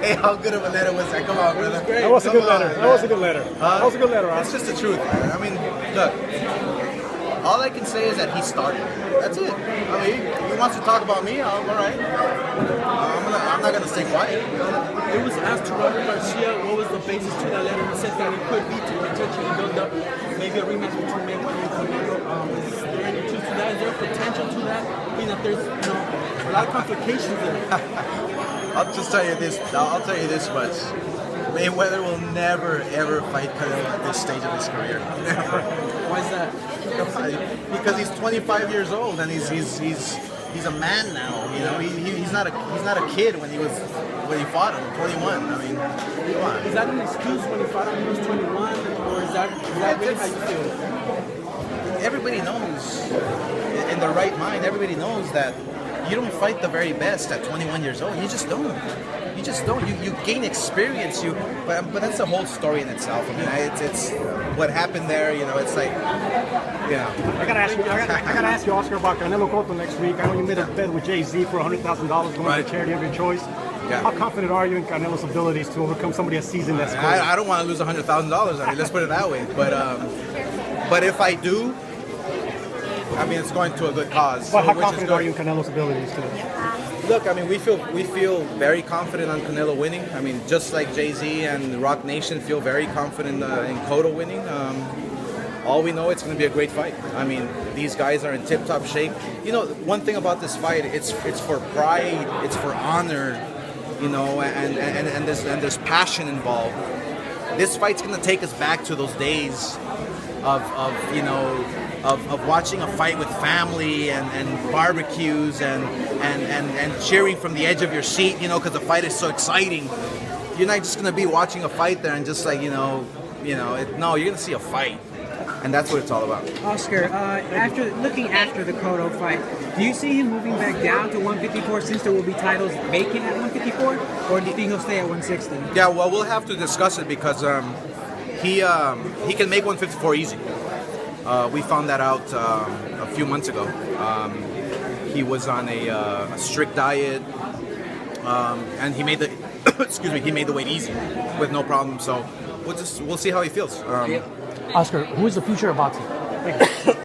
say how good of a letter was that. Come on, brother. That was a good letter. That was a good letter. That was a good letter. It's just the truth, man. I mean, look. All I can say is that he started. That's it. I mean, he wants to talk about me. All right. I'm not gonna stay quiet. It was asked to Robert Garcia what was the basis to that letter. He said that it could be to potentially build up maybe a rematch between Mayweather and Canelo. Is there any truth to that? Is there potential to that? I mean, that there's a lot of complications there. I'll just tell you this. I'll tell you this much. Mayweather will never ever fight Canelo at this stage of his career. Never. Why is that? Because he's 25 years old and he's a man now. You know, he's not a kid when he fought him 21. I mean, come on. Is that an excuse when he fought him when he was 21, or is that really how you feel? Everybody knows, in the right mind, everybody knows that you don't fight the very best at 21 years old. You just don't. You just don't. You gain experience. But that's the whole story in itself. I mean, it's what happened there. You know, it's like, you know. I gotta ask you, Oscar, about Canelo Cotto next week. I know you made a bet with Jay-Z for $100,000 going to charity of your choice. Yeah. How confident are you in Canelo's abilities to overcome somebody as seasoned as Cotto? I don't want to lose $100,000. I mean, let's put it that way. But if I do, I mean, it's going to a good cause. But how confident are you in Canelo's abilities today? Look, I mean, we feel very confident on Canelo winning. I mean, just like Jay-Z and Rock Nation feel very confident in Cotto winning. All we know, it's going to be a great fight. I mean, these guys are in tip-top shape. You know, one thing about this fight, it's for pride, it's for honor, you know, and there's passion involved. This fight's going to take us back to those days of watching a fight with family and barbecues and cheering from the edge of your seat, you know, because the fight is so exciting. You're not just going to be watching a fight there and just like, no, you're going to see a fight. And that's what it's all about. Oscar, after the Cotto fight, do you see him moving back down to 154 since there will be titles vacant at 154? Or do you think he'll stay at 160? Yeah, well, we'll have to discuss it because he can make 154 easy. We found that out a few months ago. He was on a strict diet, and he made the weight easy with no problem. So we'll see how he feels. Oscar, who is the future of boxing? Thank you.